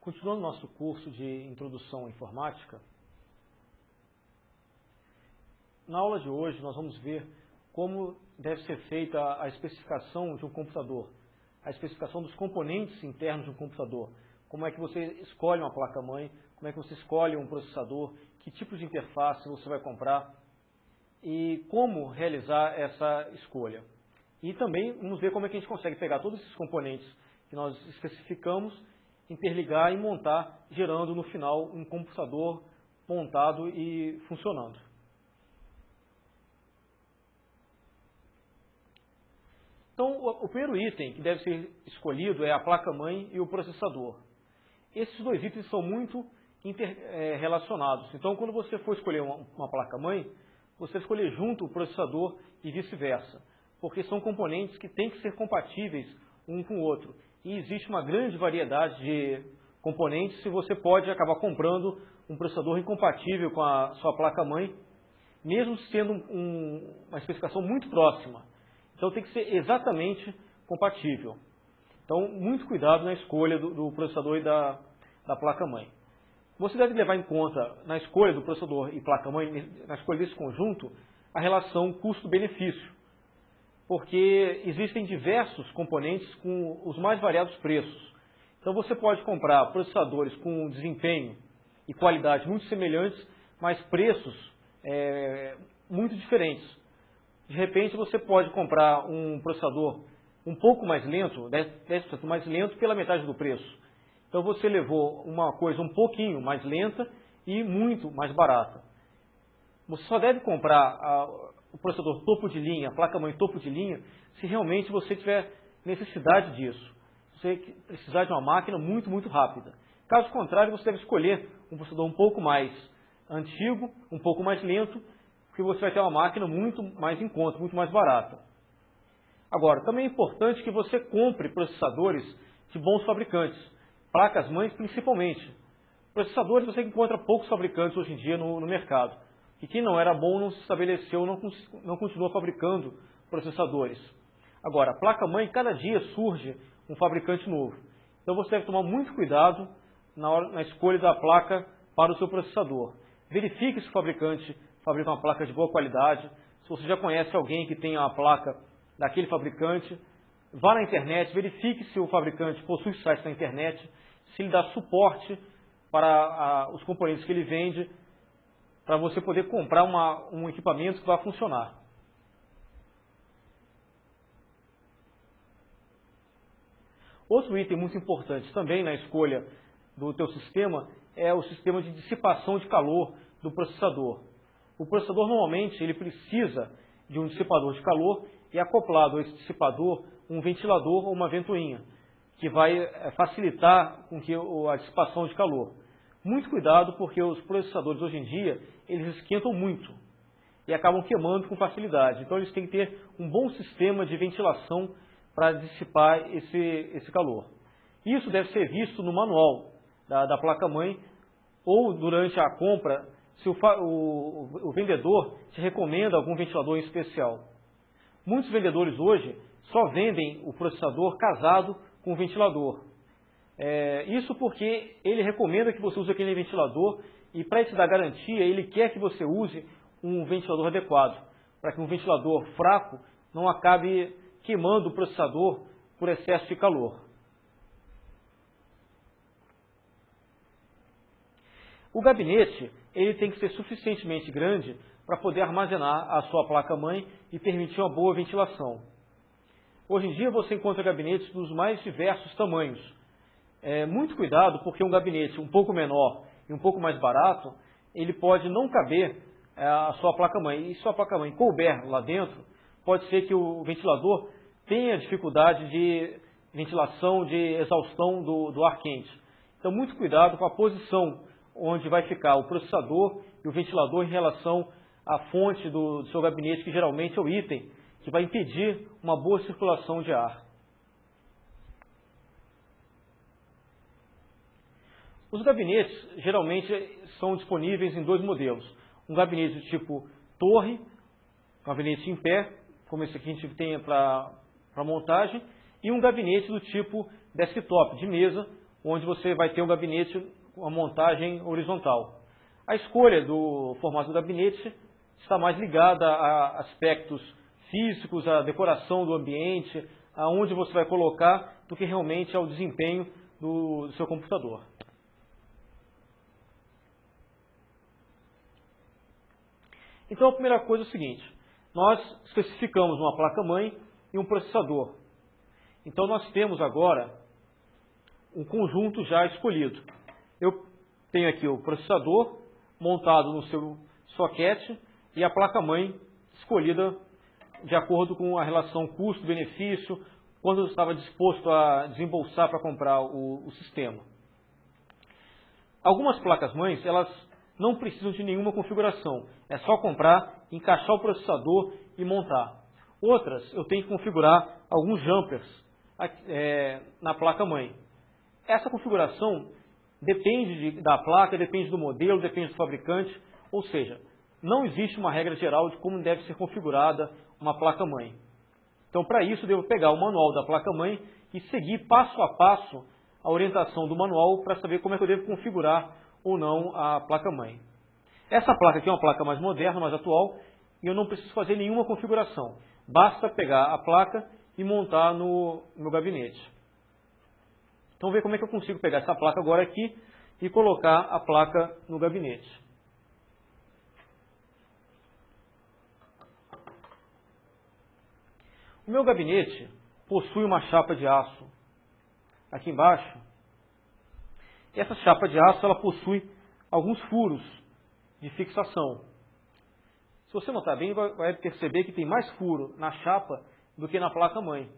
Continuando nosso curso de Introdução à Informática, na aula de hoje nós vamos ver como deve ser feita a especificação de um computador, a especificação dos componentes internos de um computador, como é que você escolhe uma placa-mãe, como é que você escolhe um processador, que tipo de interface você vai comprar e como realizar essa escolha. E também vamos ver como é que a gente consegue pegar todos esses componentes que nós especificamos, interligar e montar, gerando no final um computador montado e funcionando. Então, o primeiro item que deve ser escolhido é a placa-mãe e o processador. Esses dois itens são muito relacionados. Então, quando você for escolher uma placa-mãe, você vai escolher junto o processador e vice-versa, porque são componentes que têm que ser compatíveis um com o outro. E existe uma grande variedade de componentes e você pode acabar comprando um processador incompatível com a sua placa-mãe, mesmo sendo uma especificação muito próxima. Então tem que ser exatamente compatível. Então, muito cuidado na escolha do processador e da placa-mãe. Você deve levar em conta, na escolha do processador e placa-mãe, na escolha desse conjunto, a relação custo-benefício, porque existem diversos componentes com os mais variados preços. Então você pode comprar processadores com desempenho e qualidade muito semelhantes, mas preços muito diferentes. De repente você pode comprar um processador um pouco mais lento, 10% mais lento, pela metade do preço. Então você levou uma coisa um pouquinho mais lenta e muito mais barata. Você só deve comprar o processador topo de linha, a placa-mãe topo de linha, se realmente você tiver necessidade disso. Se você precisar de uma máquina muito rápida. Caso contrário, você deve escolher um processador um pouco mais antigo, um pouco mais lento, porque você vai ter uma máquina muito mais em conta, muito mais barata. Agora, também é importante que você compre processadores de bons fabricantes, placas-mães principalmente. Processadores você encontra poucos fabricantes hoje em dia no mercado. E quem não era bom não se estabeleceu, não continua fabricando processadores. Agora, a placa-mãe, cada dia surge um fabricante novo. Então você deve tomar muito cuidado na escolha da placa para o seu processador. Verifique se o fabricante fabrica uma placa de boa qualidade. Se você já conhece alguém que tem a placa daquele fabricante, vá na internet, verifique se o fabricante possui site na internet, se ele dá suporte para os componentes que ele vende, para você poder comprar um equipamento que vai funcionar. Outro item muito importante também na escolha do teu sistema é o sistema de dissipação de calor do processador. O processador normalmente ele precisa de um dissipador de calor e acoplado a esse dissipador um ventilador ou uma ventoinha, que vai facilitar com que a dissipação de calor. Muito cuidado, porque os processadores hoje em dia, eles esquentam muito e acabam queimando com facilidade. Então eles têm que ter um bom sistema de ventilação para dissipar esse calor. Isso deve ser visto no manual da placa-mãe ou durante a compra, se o vendedor te recomenda algum ventilador em especial. Muitos vendedores hoje só vendem o processador casado com o ventilador. Isso porque ele recomenda que você use aquele ventilador e para te dar garantia, ele quer que você use um ventilador adequado, para que um ventilador fraco não acabe queimando o processador por excesso de calor. O gabinete ele tem que ser suficientemente grande para poder armazenar a sua placa-mãe e permitir uma boa ventilação. Hoje em dia você encontra gabinetes dos mais diversos tamanhos. Muito cuidado, porque um gabinete um pouco menor e um pouco mais barato, ele pode não caber a sua placa-mãe. E se a placa-mãe couber lá dentro, pode ser que o ventilador tenha dificuldade de ventilação, de exaustão do ar quente. Então, muito cuidado com a posição onde vai ficar o processador e o ventilador em relação à fonte do seu gabinete, que geralmente é o item que vai impedir uma boa circulação de ar. Os gabinetes geralmente são disponíveis em dois modelos. Um gabinete do tipo torre, um gabinete em pé, como esse aqui a gente tem para montagem, e um gabinete do tipo desktop, de mesa, onde você vai ter um gabinete com a montagem horizontal. A escolha do formato do gabinete está mais ligada a aspectos físicos, a decoração do ambiente, aonde você vai colocar, do que realmente ao desempenho do seu computador. Então a primeira coisa é o seguinte, nós especificamos uma placa-mãe e um processador. Então nós temos agora um conjunto já escolhido. Eu tenho aqui o processador montado no seu soquete e a placa-mãe escolhida de acordo com a relação custo-benefício, quando eu estava disposto a desembolsar para comprar o sistema. Algumas placas-mães, elas não precisam de nenhuma configuração. É só comprar, encaixar o processador e montar. Outras, eu tenho que configurar alguns jumpers na placa-mãe. Essa configuração depende da placa, depende do modelo, depende do fabricante, ou seja, não existe uma regra geral de como deve ser configurada uma placa-mãe. Então, para isso, eu devo pegar o manual da placa-mãe e seguir passo a passo a orientação do manual para saber como é que eu devo configurar ou não a placa-mãe. Essa placa aqui é uma placa mais moderna, mais atual, e eu não preciso fazer nenhuma configuração. Basta pegar a placa e montar no meu gabinete. Então, vamos ver como é que eu consigo pegar essa placa agora aqui e colocar a placa no gabinete. O meu gabinete possui uma chapa de aço aqui embaixo. E essa chapa de aço ela possui alguns furos de fixação. Se você notar bem, vai perceber que tem mais furo na chapa do que na placa-mãe.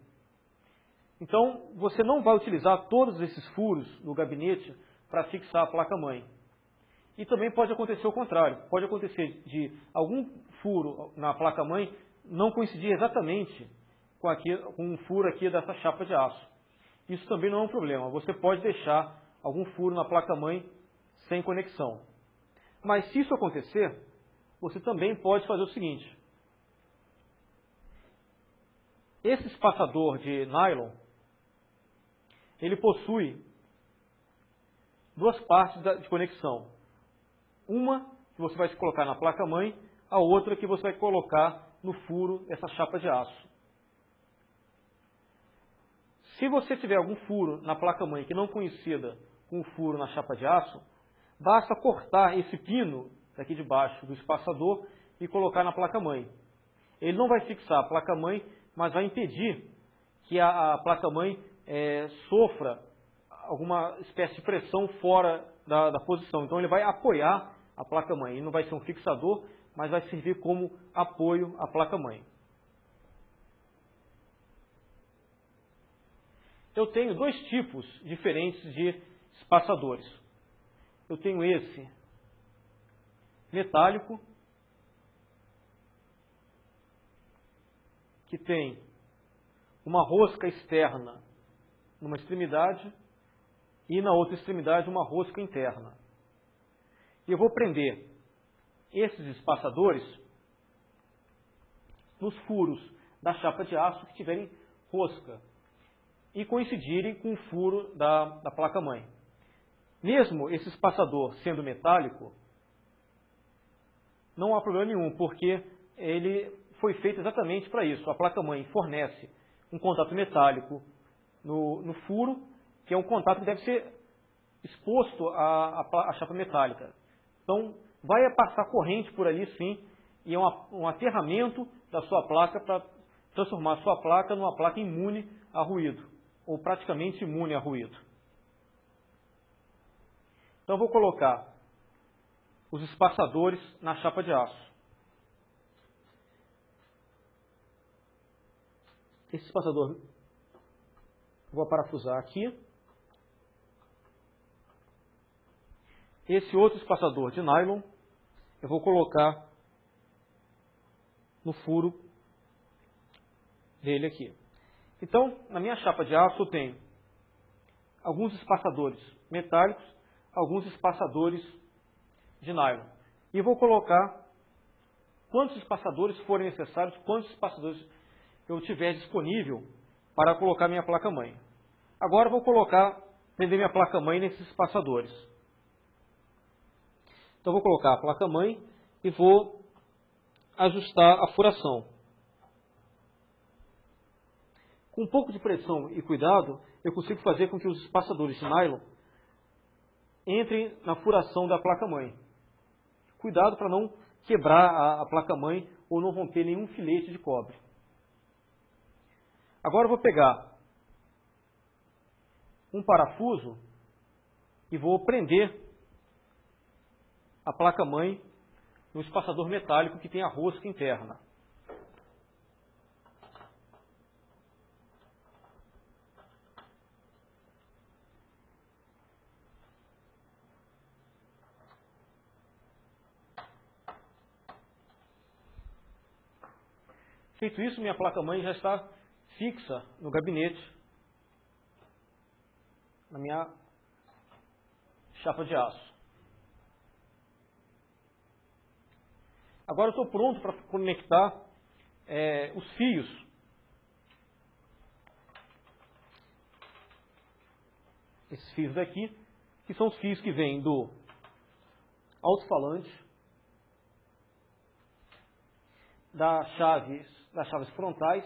Então, você não vai utilizar todos esses furos no gabinete para fixar a placa-mãe. E também pode acontecer o contrário. Pode acontecer de algum furo na placa-mãe não coincidir exatamente com um furo aqui dessa chapa de aço. Isso também não é um problema. Você pode deixar algum furo na placa-mãe sem conexão. Mas se isso acontecer, você também pode fazer o seguinte. Esse espaçador de nylon, ele possui duas partes de conexão. Uma que você vai colocar na placa-mãe, a outra que você vai colocar no furo dessa chapa de aço. Se você tiver algum furo na placa-mãe que não coincida com o furo na chapa de aço, basta cortar esse pino daqui de baixo do espaçador e colocar na placa-mãe. Ele não vai fixar a placa-mãe, mas vai impedir que a placa-mãe sofra alguma espécie de pressão fora da posição. Então ele vai apoiar a placa-mãe. Ele não vai ser um fixador, mas vai servir como apoio à placa-mãe. Eu tenho dois tipos diferentes de espaçadores. Eu tenho esse metálico, que tem uma rosca externa numa extremidade e na outra extremidade uma rosca interna. E eu vou prender esses espaçadores nos furos da chapa de aço que tiverem rosca e coincidirem com o furo da placa-mãe. Mesmo esse espaçador sendo metálico, não há problema nenhum, porque ele foi feito exatamente para isso. A placa-mãe fornece um contato metálico no furo, que é um contato que deve ser exposto à chapa metálica. Então, vai passar corrente por ali sim, e é um aterramento da sua placa para transformar a sua placa numa placa imune a ruído, ou praticamente imune a ruído. Então, eu vou colocar os espaçadores na chapa de aço. Esse espaçador, vou parafusar aqui. Esse outro espaçador de nylon, eu vou colocar no furo dele aqui. Então, na minha chapa de aço eu tenho alguns espaçadores metálicos, alguns espaçadores de nylon. E eu vou colocar quantos espaçadores forem necessários, quantos espaçadores eu tiver disponível para colocar minha placa-mãe. Agora eu vou colocar prender minha placa-mãe nesses espaçadores. Então, vou colocar a placa-mãe e vou ajustar a furação. Com um pouco de pressão e cuidado, eu consigo fazer com que os espaçadores de nylon entrem na furação da placa-mãe. Cuidado para não quebrar a placa-mãe ou não romper nenhum filete de cobre. Agora eu vou pegar um parafuso e vou prender a placa-mãe no espaçador metálico que tem a rosca interna. Feito isso, minha placa-mãe já está fixa no gabinete, na minha chapa de aço. Agora eu estou pronto para conectar os fios. Esses fios daqui, que são os fios que vêm do alto-falante, das chaves frontais,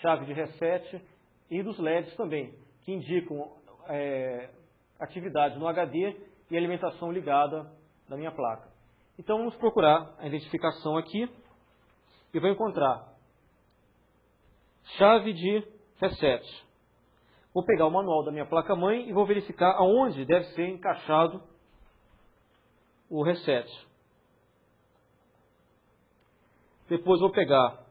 chave de reset e dos LEDs também, que indicam atividade no HD e alimentação ligada da minha placa. Então vamos procurar a identificação aqui e vou encontrar chave de reset. Vou pegar o manual da minha placa-mãe e vou verificar aonde deve ser encaixado o reset. Depois vou pegar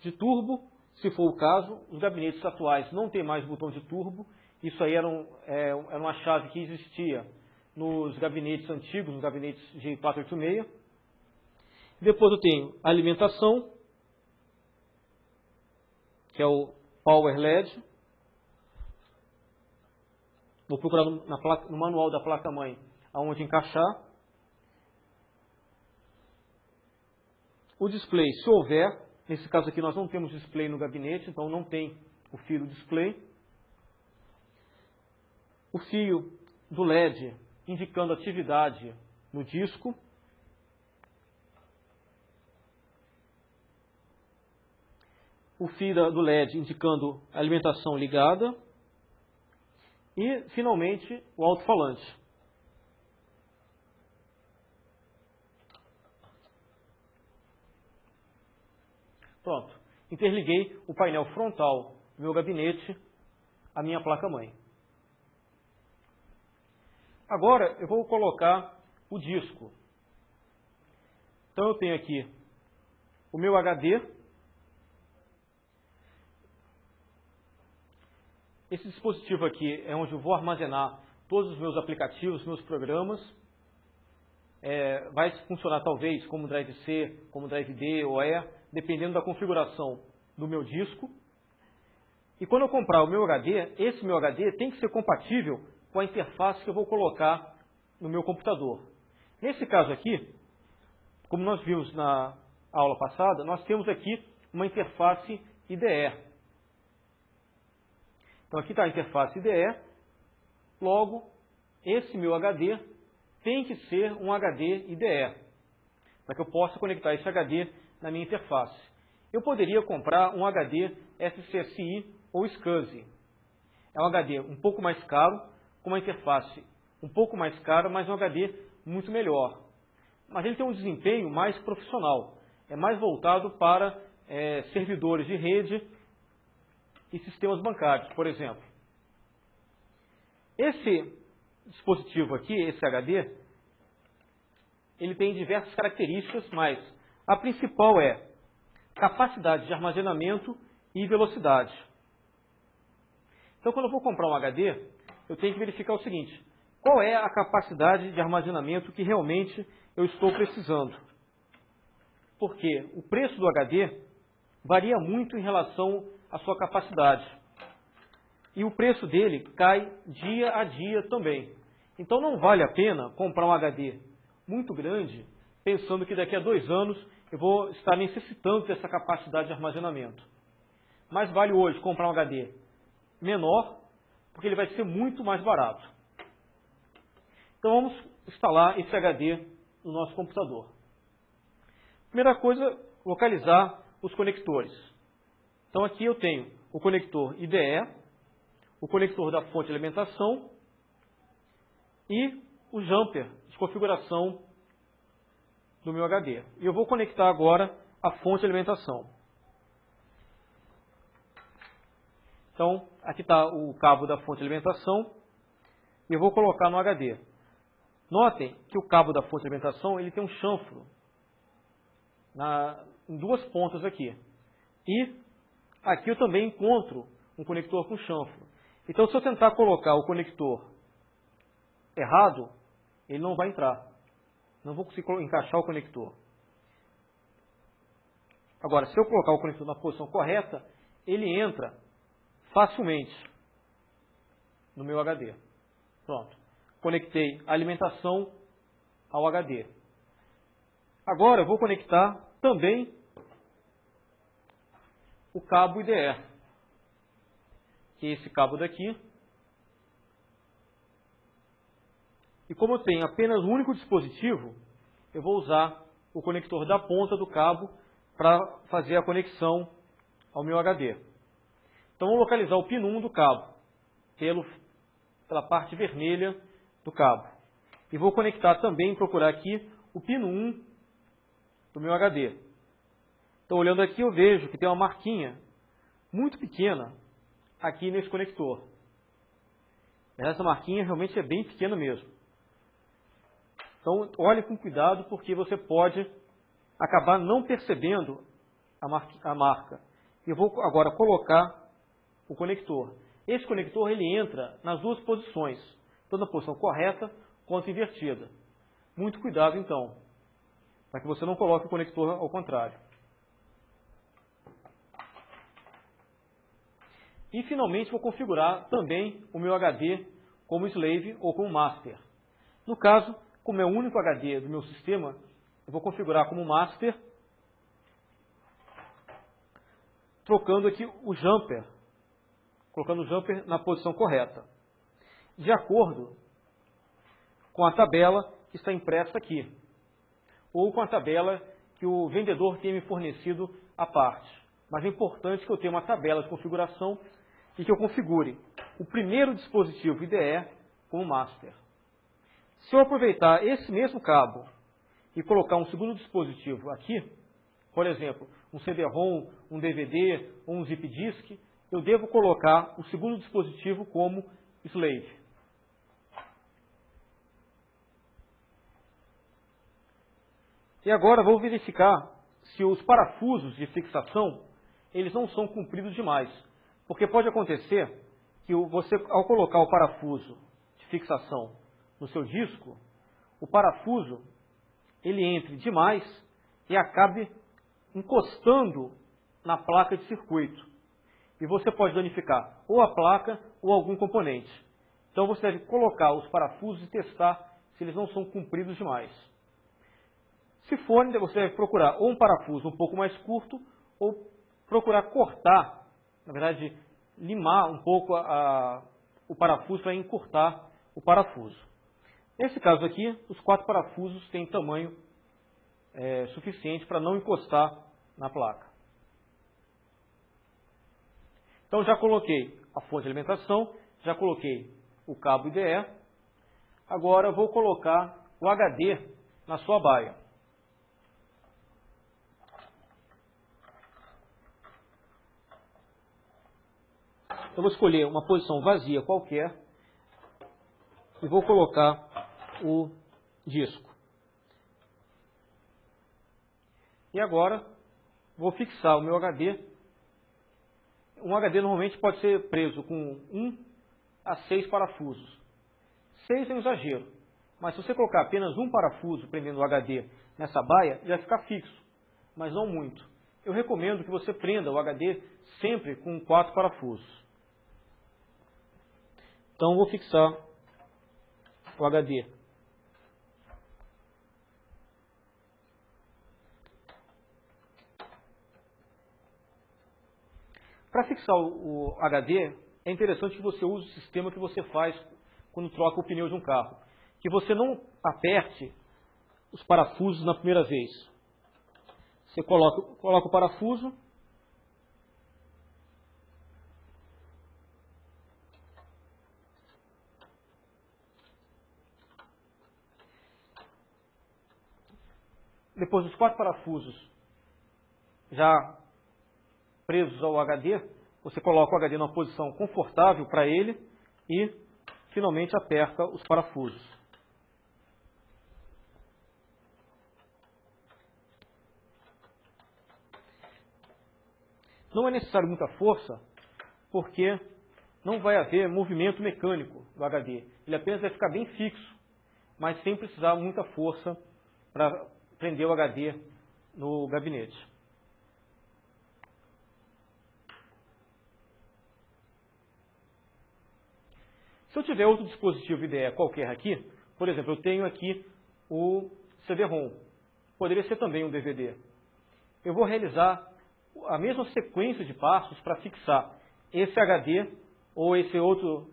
de turbo, se for o caso. Os gabinetes atuais não tem mais botão de turbo. Isso aí era uma chave que existia nos gabinetes antigos, nos gabinetes de 486. Depois eu tenho a alimentação, que é o Power LED. Vou procurar no manual da placa-mãe aonde encaixar. O display, se houver, nesse caso aqui nós não temos display no gabinete, então não tem o fio do display. O fio do LED indicando atividade no disco. O fio do LED indicando alimentação ligada. E, finalmente, o alto-falante. Pronto. Interliguei o painel frontal do meu gabinete à minha placa-mãe. Agora eu vou colocar o disco. Então eu tenho aqui o meu HD. Esse dispositivo aqui é onde eu vou armazenar todos os meus aplicativos, meus programas. Vai funcionar talvez como Drive C, como Drive D ou E, dependendo da configuração do meu disco. E quando eu comprar o meu HD, esse meu HD tem que ser compatível com a interface que eu vou colocar no meu computador. Nesse caso aqui, como nós vimos na aula passada, nós temos aqui uma interface IDE. Então aqui está a interface IDE, logo, esse meu HD tem que ser um HD IDE, para que eu possa conectar esse HD na minha interface. Eu poderia comprar um HD SCSI ou SCSI. É um HD um pouco mais caro, com uma interface um pouco mais cara, mas um HD muito melhor. Mas ele tem um desempenho mais profissional, é mais voltado para servidores de rede e sistemas bancários, por exemplo. Esse dispositivo aqui, esse HD, ele tem diversas características, mas a principal é capacidade de armazenamento e velocidade. Então, quando eu vou comprar um HD, eu tenho que verificar o seguinte: qual é a capacidade de armazenamento que realmente eu estou precisando? Porque o preço do HD varia muito em relação à sua capacidade. E o preço dele cai dia a dia também. Então não vale a pena comprar um HD muito grande, pensando que daqui a 2 anos eu vou estar necessitando dessa capacidade de armazenamento. Mas vale hoje comprar um HD menor, porque ele vai ser muito mais barato. Então vamos instalar esse HD no nosso computador. Primeira coisa, localizar os conectores. Então aqui eu tenho o conector IDE, o conector da fonte de alimentação e o jumper de configuração do meu HD. E eu vou conectar agora a fonte de alimentação. Então, aqui está o cabo da fonte de alimentação e eu vou colocar no HD. Notem que o cabo da fonte de alimentação ele tem um chanfro em duas pontas aqui. E aqui eu também encontro um conector com chanfro. Então, se eu tentar colocar o conector errado, ele não vai entrar. Não vou conseguir encaixar o conector. Agora, se eu colocar o conector na posição correta, ele entra facilmente no meu HD. Pronto. Conectei a alimentação ao HD. Agora eu vou conectar também o cabo IDE, que é esse cabo daqui. E como eu tenho apenas um único dispositivo, eu vou usar o conector da ponta do cabo para fazer a conexão ao meu HD. Então, vou localizar o pino 1 do cabo, pela parte vermelha do cabo. E vou conectar também, procurar aqui, o pino 1 do meu HD. Então, olhando aqui, eu vejo que tem uma marquinha muito pequena aqui nesse conector. Essa marquinha realmente é bem pequena mesmo. Então, olhe com cuidado, porque você pode acabar não percebendo a marca. Eu vou agora colocar o conector. Esse conector ele entra nas duas posições, tanto na posição correta quanto invertida. Muito cuidado, então, para que você não coloque o conector ao contrário. E, finalmente, vou configurar também o meu HD como slave ou como master. No caso, como é o único HD do meu sistema, eu vou configurar como master, trocando aqui o jumper, colocando o jumper na posição correta, de acordo com a tabela que está impressa aqui, ou com a tabela que o vendedor tem me fornecido à parte. Mas é importante que eu tenha uma tabela de configuração e que eu configure o primeiro dispositivo IDE como master. Se eu aproveitar esse mesmo cabo e colocar um segundo dispositivo aqui, por exemplo, um CD-ROM, um DVD ou um zip disk, eu devo colocar o segundo dispositivo como slave. E agora vou verificar se os parafusos de fixação eles não são compridos demais. Porque pode acontecer que você, ao colocar o parafuso de fixação no seu disco, o parafuso ele entre demais e acabe encostando na placa de circuito. E você pode danificar ou a placa ou algum componente. Então você deve colocar os parafusos e testar se eles não são compridos demais. Se forem, você deve procurar ou um parafuso um pouco mais curto ou procurar cortar, na verdade, limar um pouco o parafuso para encurtar o parafuso. Nesse caso aqui, os 4 parafusos têm tamanho suficiente para não encostar na placa. Então já coloquei a fonte de alimentação, já coloquei o cabo IDE, agora vou colocar o HD na sua baia. Eu vou escolher uma posição vazia qualquer e vou colocar o disco. E agora vou fixar o meu HD. Um HD normalmente pode ser preso com 1 a 6 parafusos. 6 é um exagero, mas se você colocar apenas um parafuso prendendo o HD nessa baia, ele vai ficar fixo, mas não muito. Eu recomendo que você prenda o HD sempre com 4 parafusos. Então, vou fixar o HD. Para fixar o HD, é interessante que você use o sistema que você faz quando troca o pneu de um carro. Que você não aperte os parafusos na primeira vez. Você coloca o parafuso. Depois dos 4 parafusos já presos ao HD, você coloca o HD numa posição confortável para ele e finalmente aperta os parafusos. Não é necessário muita força, porque não vai haver movimento mecânico do HD. Ele apenas vai ficar bem fixo, mas sem precisar muita força para prender o HD no gabinete. Se eu tiver outro dispositivo IDE qualquer aqui, por exemplo, eu tenho aqui o CD-ROM, poderia ser também um DVD. Eu vou realizar a mesma sequência de passos para fixar esse HD ou esse outro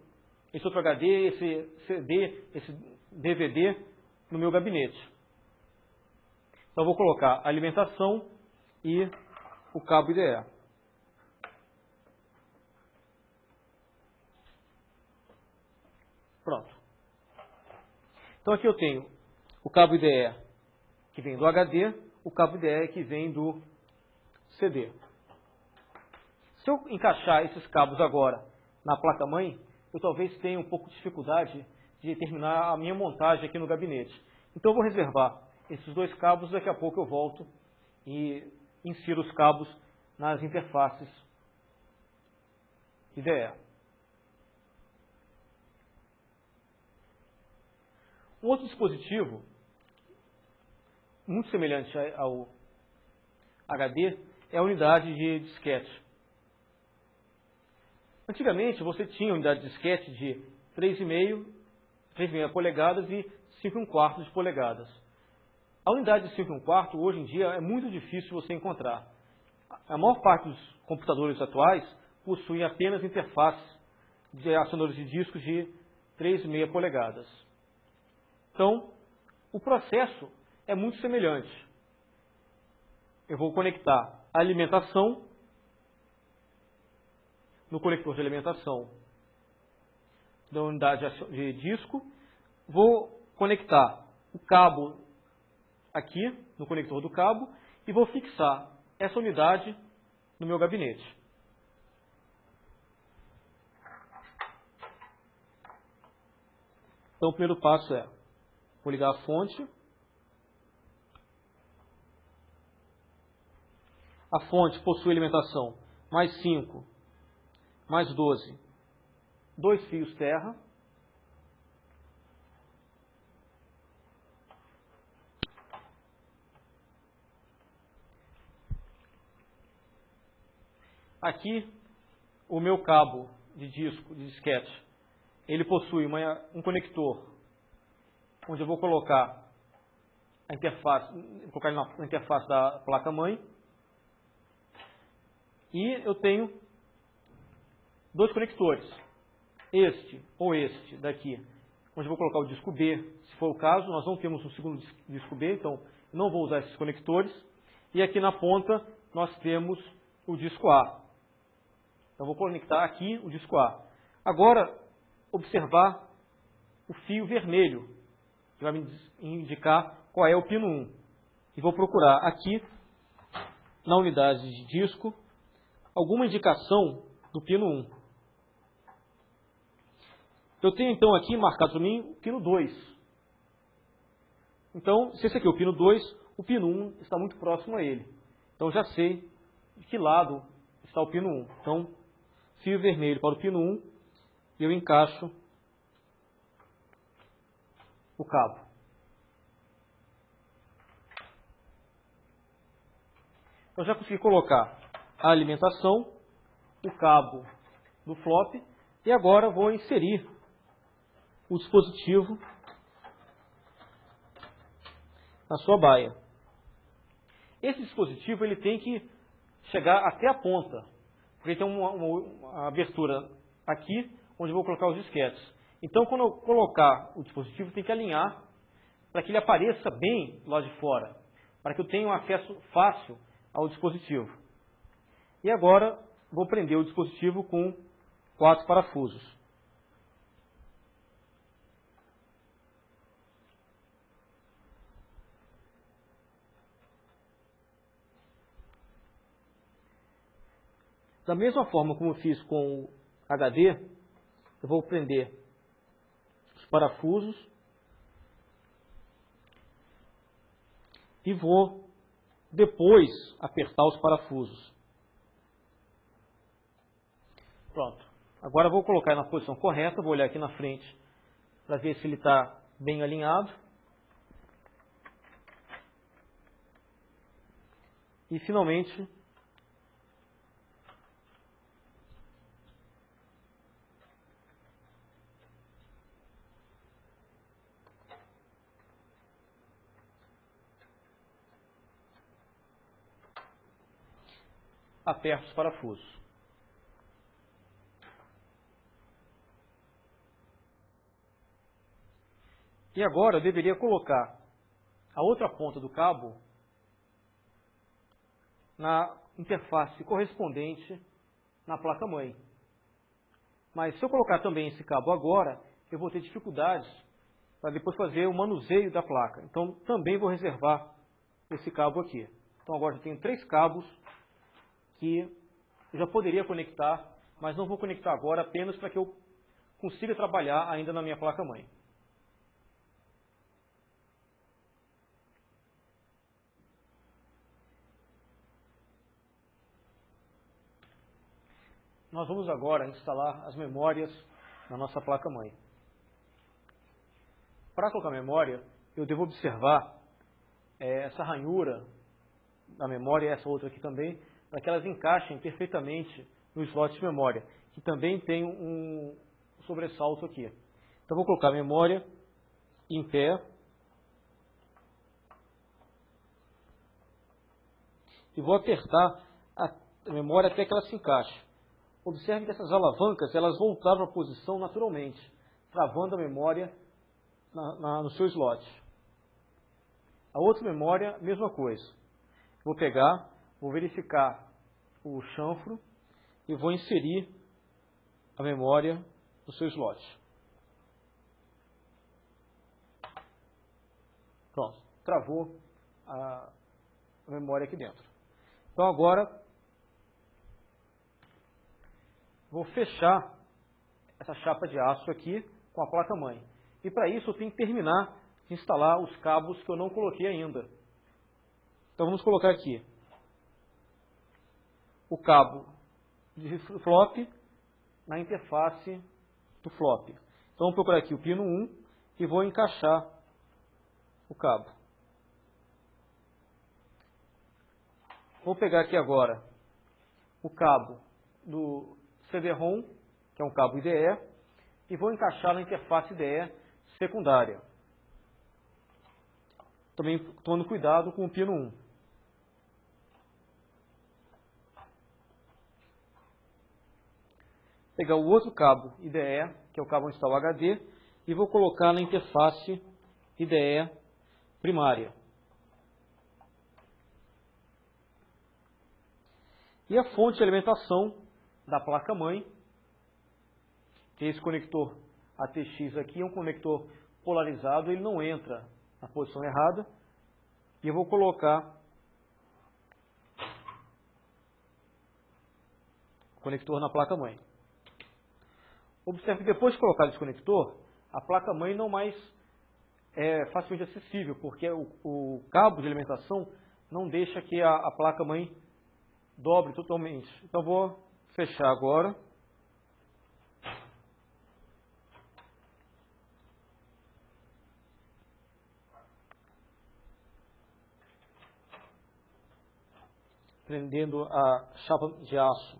HD, esse CD, esse DVD no meu gabinete. Então eu vou colocar a alimentação e o cabo IDE. Pronto. Então aqui eu tenho o cabo IDE que vem do HD, o cabo IDE que vem do CD. Se eu encaixar esses cabos agora na placa-mãe, eu talvez tenha um pouco de dificuldade de terminar a minha montagem aqui no gabinete. Então eu vou reservar esses 2 cabos, daqui a pouco eu volto e insiro os cabos nas interfaces IDE. Um outro dispositivo, muito semelhante ao HD, é a unidade de disquete. Antigamente você tinha unidade de disquete de 3,5 polegadas e 5,25 de polegadas. A unidade de 5,25 hoje em dia é muito difícil você encontrar. A maior parte dos computadores atuais possuem apenas interfaces de acionadores de discos de 3,5 polegadas. Então, o processo é muito semelhante. Eu vou conectar a alimentação no conector de alimentação da unidade de disco. Vou conectar o cabo aqui no conector do cabo e vou fixar essa unidade no meu gabinete. Então o primeiro passo é, vou ligar a fonte. A fonte possui alimentação mais 5, mais 12, 2 fios terra. Aqui, o meu cabo de disco, de disquete, ele possui um conector, onde eu vou colocar a interface, na interface da placa-mãe. E eu tenho 2 conectores, este ou este daqui, onde eu vou colocar o disco B, se for o caso. Nós não temos um segundo disco B, então não vou usar esses conectores. E aqui na ponta nós temos o disco A. Então vou conectar aqui o disco A. Agora, observar o fio vermelho, que vai me indicar qual é o pino 1. E vou procurar aqui, na unidade de disco, alguma indicação do pino 1. Eu tenho então aqui marcado para mim o pino 2. Então, se esse aqui é o pino 2, o pino 1 está muito próximo a ele. Então já sei de que lado está o pino 1. Então, fio vermelho para o pino 1 e eu encaixo o cabo. Eu já consegui colocar a alimentação, o cabo do flop e agora vou inserir o dispositivo na sua baia. Esse dispositivo ele tem que chegar até a ponta, porque ele tem uma abertura aqui onde eu vou colocar os disquetes. Então, quando eu colocar o dispositivo, tem que alinhar para que ele apareça bem lá de fora, para que eu tenha um acesso fácil ao dispositivo. E agora, vou prender o dispositivo com 4 parafusos. Da mesma forma como eu fiz com o HD, eu vou prender os parafusos e vou depois apertar os parafusos. Pronto. Agora eu vou colocar na posição correta, vou olhar aqui na frente para ver se ele está bem alinhado. E finalmente aperto os parafusos. E agora eu deveria colocar a outra ponta do cabo na interface correspondente na placa-mãe. Mas se eu colocar também esse cabo agora, eu vou ter dificuldades para depois fazer o manuseio da placa. Então também vou reservar esse cabo aqui. Então agora eu tenho 3 cabos que eu já poderia conectar, mas não vou conectar agora apenas para que eu consiga trabalhar ainda na minha placa-mãe. Nós vamos agora instalar as memórias na nossa placa-mãe. Para colocar memória, eu devo observar essa ranhura da memória e essa outra aqui também, para que elas encaixem perfeitamente no slot de memória, que também tem um sobressalto aqui. Então vou colocar a memória em pé e vou apertar a memória até que ela se encaixe. Observe que essas alavancas elas voltaram à posição naturalmente, travando a memória no seu slot. A outra memória, mesma coisa. Vou pegar, vou verificar o chanfro e vou inserir a memória no seu slot. Pronto, travou a memória aqui dentro. Então agora vou fechar essa chapa de aço aqui com a placa-mãe. E para isso eu tenho que terminar de instalar os cabos que eu não coloquei ainda. Então vamos colocar aqui o cabo de flop na interface do flop. Então vamos procurar aqui o pino 1 e vou encaixar o cabo. Vou pegar aqui agora o cabo do CD-ROM, que é um cabo IDE, e vou encaixar na interface IDE secundária. Também tomando cuidado com o pino 1. Pegar o outro cabo IDE, que é o cabo onde está o HD, e vou colocar na interface IDE primária. E a fonte de alimentação da placa-mãe, que é esse conector ATX aqui, é um conector polarizado, ele não entra na posição errada, e eu vou colocar o conector na placa-mãe. Observe que depois de colocar esse conector, a placa-mãe não mais é facilmente acessível, porque o cabo de alimentação não deixa que a placa-mãe dobre totalmente. Então vou fechar agora. Prendendo a chapa de aço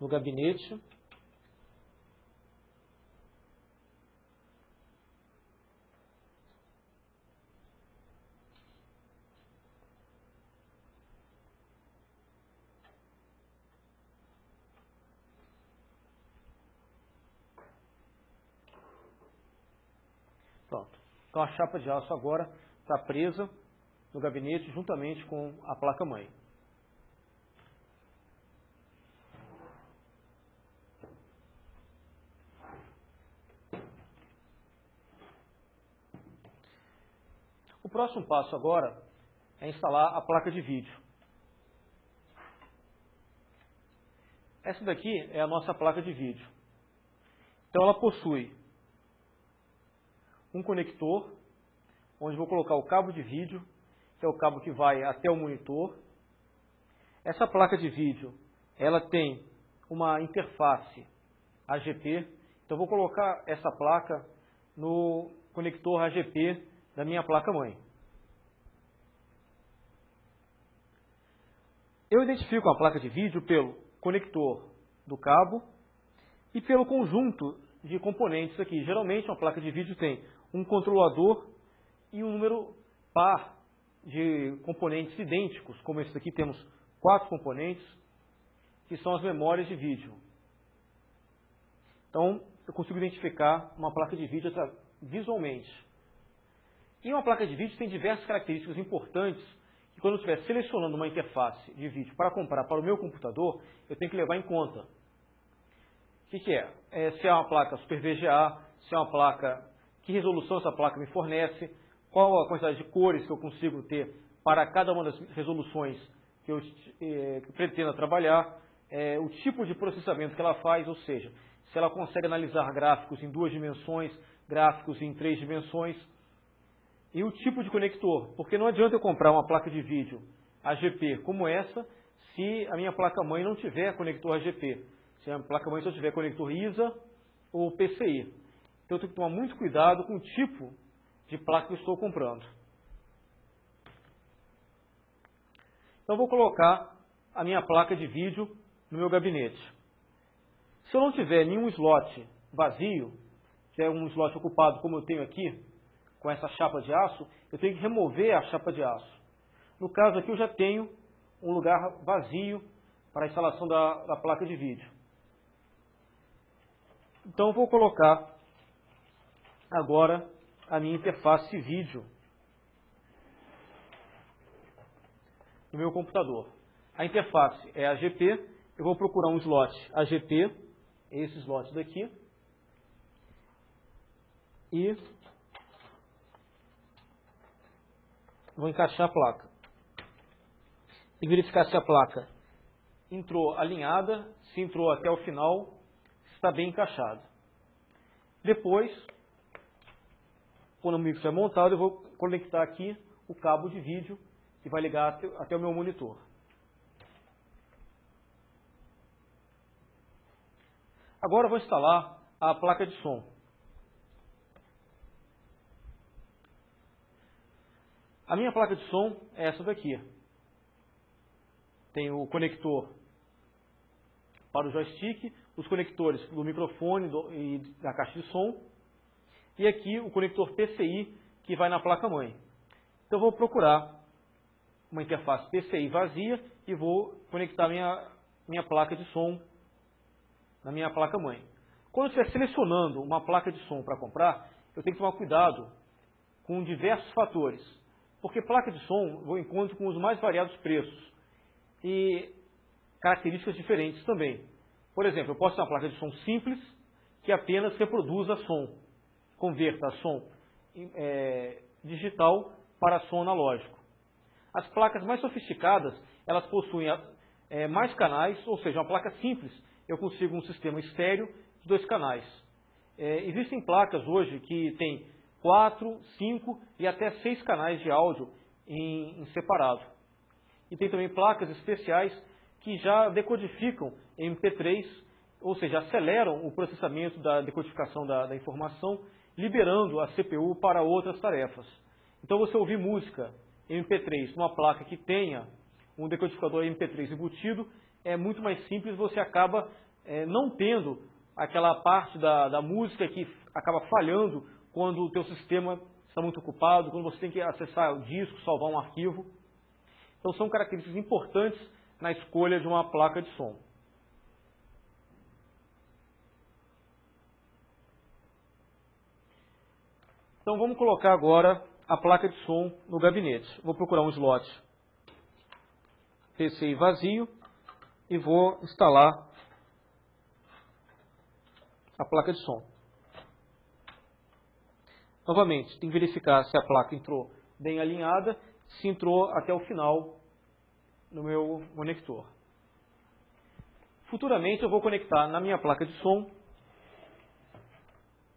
no gabinete. portanto. Então a chapa de aço agora está presa no gabinete juntamente com a placa-mãe. O próximo passo agora é instalar a placa de vídeo. Essa daqui é a nossa placa de vídeo. Então ela possui um conector, onde vou colocar o cabo de vídeo, que é o cabo que vai até o monitor. Essa placa de vídeo, ela tem uma interface AGP, então vou colocar essa placa no conector AGP da minha placa-mãe. Eu identifico a placa de vídeo pelo conector do cabo e pelo conjunto de componentes aqui. Geralmente uma placa de vídeo tem um controlador e um número par de componentes idênticos, como esse aqui temos 4 componentes, que são as memórias de vídeo. Então eu consigo identificar uma placa de vídeo visualmente. E uma placa de vídeo tem diversas características importantes que quando eu estiver selecionando uma interface de vídeo para comprar para o meu computador, eu tenho que levar em conta. O que é? Se é uma placa Super VGA, se é uma placa, que resolução essa placa me fornece, qual a quantidade de cores que eu consigo ter para cada uma das resoluções que eu pretendo trabalhar, o tipo de processamento que ela faz, ou seja, se ela consegue analisar gráficos em 2 dimensões, gráficos em 3 dimensões, e o tipo de conector, porque não adianta eu comprar uma placa de vídeo AGP como essa, se a minha placa-mãe não tiver conector AGP, se a placa-mãe só tiver conector ISA ou PCI. Então eu tenho que tomar muito cuidado com o tipo de placa que eu estou comprando. Então eu vou colocar a minha placa de vídeo no meu gabinete. Se eu não tiver nenhum slot vazio, que é um slot ocupado como eu tenho aqui, com essa chapa de aço, eu tenho que remover a chapa de aço. No caso aqui eu já tenho um lugar vazio para a instalação da placa de vídeo. Então eu vou colocar agora a minha interface vídeo no meu computador. A interface é AGP, eu vou procurar um slot AGP, esse slot daqui, e vou encaixar a placa. Tem que verificar se a placa entrou alinhada, se entrou até o final, se está bem encaixada. Depois, quando o micro estiver montado, eu vou conectar aqui o cabo de vídeo que vai ligar até o meu monitor. Agora eu vou instalar a placa de som. A minha placa de som é essa daqui. Tem o conector para o joystick, os conectores do microfone e da caixa de som, e aqui o conector PCI que vai na placa-mãe. Então eu vou procurar uma interface PCI vazia e vou conectar minha placa de som na minha placa-mãe. Quando eu estiver selecionando uma placa de som para comprar, eu tenho que tomar cuidado com diversos fatores. Porque placa de som eu encontro com os mais variados preços e características diferentes também. Por exemplo, eu posso ter uma placa de som simples que apenas reproduza som, converta som digital para som analógico. As placas mais sofisticadas, elas possuem mais canais, ou seja, uma placa simples, eu consigo um sistema estéreo de 2 canais. Existem placas hoje que tem 4, 5 e até 6 canais de áudio em separado. E tem também placas especiais que já decodificam em MP3, ou seja, aceleram o processamento da decodificação da informação, liberando a CPU para outras tarefas. Então você ouvir música em MP3 numa placa que tenha um decodificador MP3 embutido, é muito mais simples, você acaba não tendo aquela parte da música que acaba falhando quando o teu sistema está muito ocupado, quando você tem que acessar o disco, salvar um arquivo. Então são características importantes na escolha de uma placa de som. Então vamos colocar agora a placa de som no gabinete. Vou procurar um slot PCI vazio e vou instalar a placa de som. Novamente, tem que verificar se a placa entrou bem alinhada, se entrou até o final no meu conector. Futuramente eu vou conectar na minha placa de som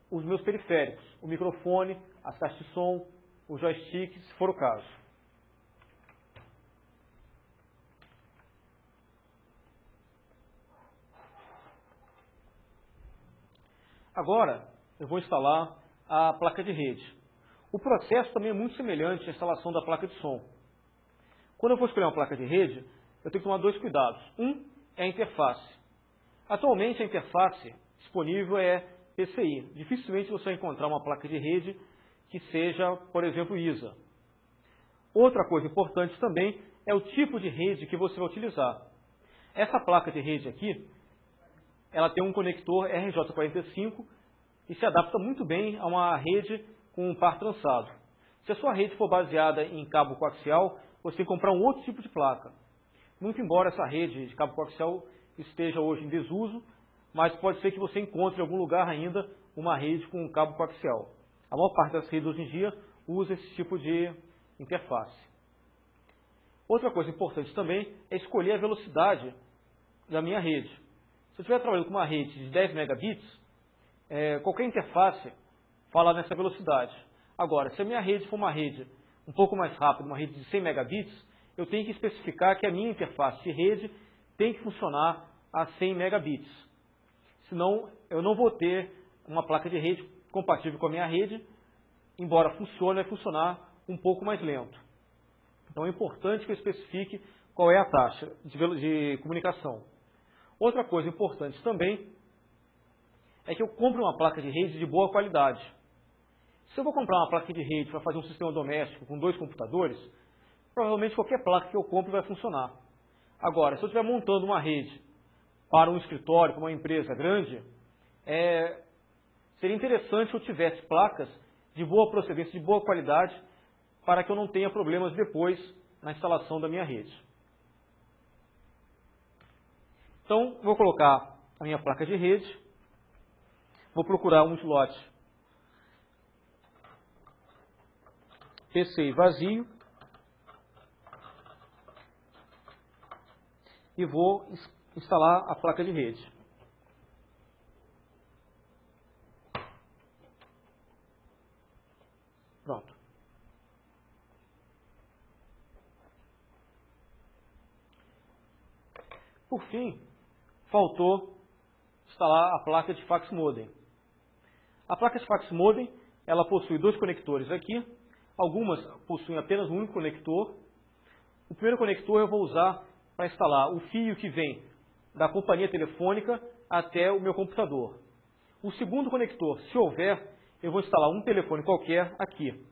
os meus periféricos, o microfone, as caixas de som, o joystick, se for o caso. Agora eu vou instalar a placa de rede. O processo também é muito semelhante à instalação da placa de som. Quando eu for escolher uma placa de rede, eu tenho que tomar dois cuidados. Um é a interface. Atualmente a interface disponível é PCI. Dificilmente você vai encontrar uma placa de rede que seja, por exemplo, ISA. Outra coisa importante também é o tipo de rede que você vai utilizar. Essa placa de rede aqui, ela tem um conector RJ45 e se adapta muito bem a uma rede com um par trançado. Se a sua rede for baseada em cabo coaxial, você tem que comprar um outro tipo de placa. Muito embora essa rede de cabo coaxial esteja hoje em desuso, mas pode ser que você encontre em algum lugar ainda uma rede com um cabo coaxial. A maior parte das redes hoje em dia usa esse tipo de interface. Outra coisa importante também é escolher a velocidade da minha rede. Se eu estiver trabalhando com uma rede de 10 megabits, qualquer interface fala nessa velocidade. Agora, se a minha rede for uma rede um pouco mais rápida, uma rede de 100 megabits, eu tenho que especificar que a minha interface de rede tem que funcionar a 100 megabits. Senão, eu não vou ter uma placa de rede compatível com a minha rede, embora funcione, vai funcionar um pouco mais lento. Então é importante que eu especifique qual é a taxa de comunicação. Outra coisa importante também é que eu compre uma placa de rede de boa qualidade. Se eu vou comprar uma placa de rede para fazer um sistema doméstico com 2 computadores, provavelmente qualquer placa que eu compre vai funcionar. Agora, se eu estiver montando uma rede para um escritório, para uma empresa grande, seria interessante que eu tivesse placas de boa procedência, de boa qualidade, para que eu não tenha problemas depois na instalação da minha rede. Então, vou colocar a minha placa de rede, vou procurar um slot PCI vazio e vou instalar a placa de rede. Pronto. Por fim, faltou instalar a placa de fax modem. A placa de fax modem, ela possui 2 conectores aqui. Algumas possuem apenas um único conector. O primeiro conector eu vou usar para instalar o fio que vem da companhia telefônica até o meu computador. O segundo conector, se houver, eu vou instalar um telefone qualquer aqui.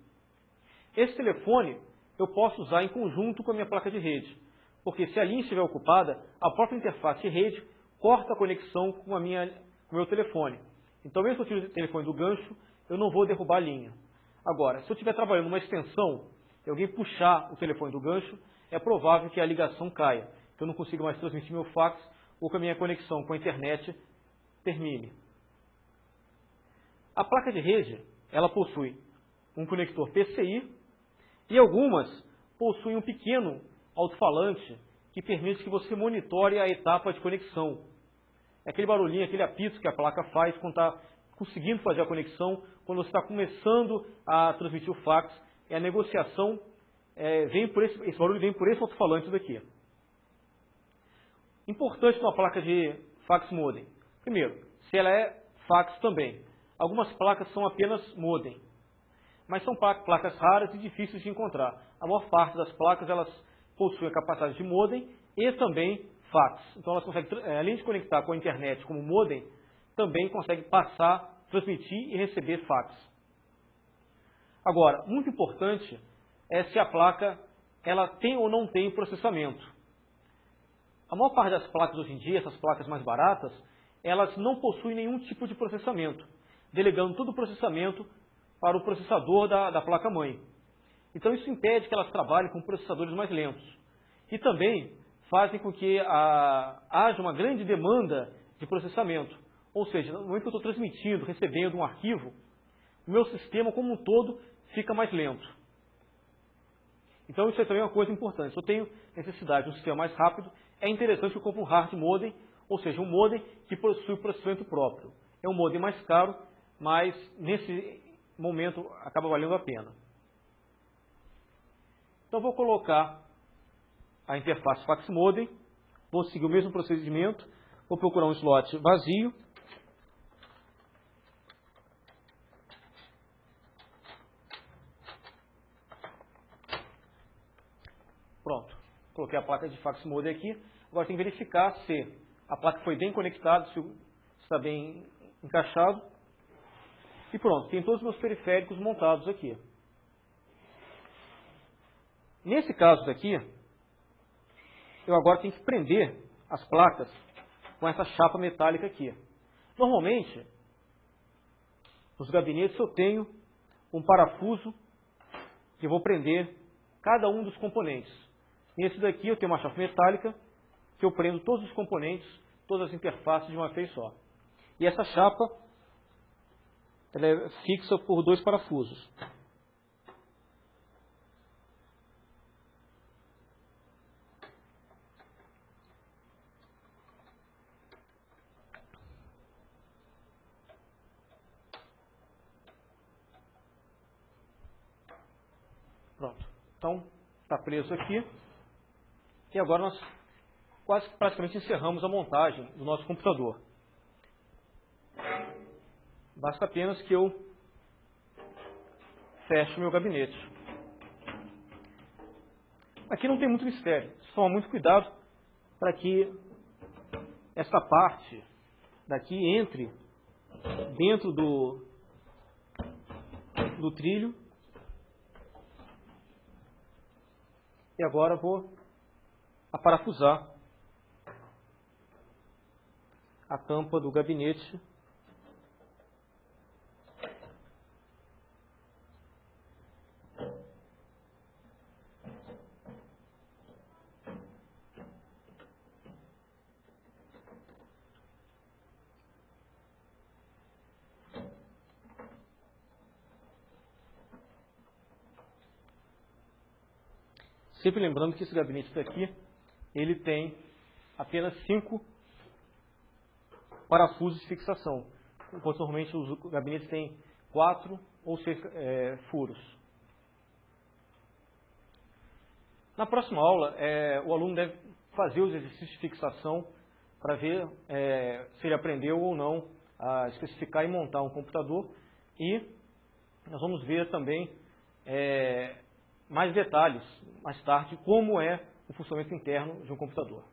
Esse telefone eu posso usar em conjunto com a minha placa de rede, porque se a linha estiver ocupada, a própria interface de rede corta a conexão com o meu telefone. Então, mesmo que eu tire o telefone do gancho, eu não vou derrubar a linha. Agora, se eu estiver trabalhando numa extensão e alguém puxar o telefone do gancho, é provável que a ligação caia, que eu não consiga mais transmitir meu fax ou que a minha conexão com a internet termine. A placa de rede, ela possui um conector PCI e algumas possuem um pequeno alto-falante que permite que você monitore a etapa de conexão. É aquele barulhinho, aquele apito que a placa faz quando está conseguindo fazer a conexão, quando você está começando a transmitir o fax, e a negociação esse barulho vem por esse alto-falante daqui. Importante numa placa de fax modem. Primeiro, se ela é fax também. Algumas placas são apenas modem, mas são placas raras e difíceis de encontrar. A maior parte das placas elas possuem a capacidade de modem e também fax. Então elas conseguem, além de conectar com a internet como modem, também conseguem passar, transmitir e receber fax. Agora, muito importante é se a placa ela tem ou não tem processamento. A maior parte das placas hoje em dia, essas placas mais baratas, elas não possuem nenhum tipo de processamento, delegando todo o processamento para o processador da placa-mãe. Então isso impede que elas trabalhem com processadores mais lentos. E também fazem com que haja uma grande demanda de processamento. Ou seja, no momento que eu estou transmitindo, recebendo um arquivo, o meu sistema como um todo fica mais lento. Então isso é também uma coisa importante. Se eu tenho necessidade de um sistema mais rápido, é interessante que eu compre um hard modem, ou seja, um modem que possui processamento próprio. É um modem mais caro, mas nesse momento acaba valendo a pena. Então vou colocar a interface fax modem, vou seguir o mesmo procedimento, vou procurar um slot vazio. Pronto, coloquei a placa de fax modem aqui. Agora tem que verificar se a placa foi bem conectada, se está bem encaixado. E pronto, tem todos os meus periféricos montados aqui. Nesse caso daqui, eu agora tenho que prender as placas com essa chapa metálica aqui. Normalmente, nos gabinetes eu tenho um parafuso que eu vou prender cada um dos componentes. Nesse daqui eu tenho uma chapa metálica que eu prendo todos os componentes, todas as interfaces de uma vez só. E essa chapa ela é fixa por 2 parafusos. Pronto. Então, está preso aqui. E agora nós quase praticamente encerramos a montagem do nosso computador. Basta apenas que eu feche o meu gabinete. Aqui não tem muito mistério. Só toma muito cuidado para que essa parte daqui entre dentro do trilho. E agora vou aparafusar a tampa do gabinete. Sempre lembrando que esse gabinete daqui, ele tem apenas 5 parafusos de fixação, enquanto normalmente os gabinetes têm 4 ou 6 furos. Na próxima aula, o aluno deve fazer os exercícios de fixação para ver se ele aprendeu ou não a especificar e montar um computador, e nós vamos ver também mais detalhes, mais tarde, como é o funcionamento interno de um computador.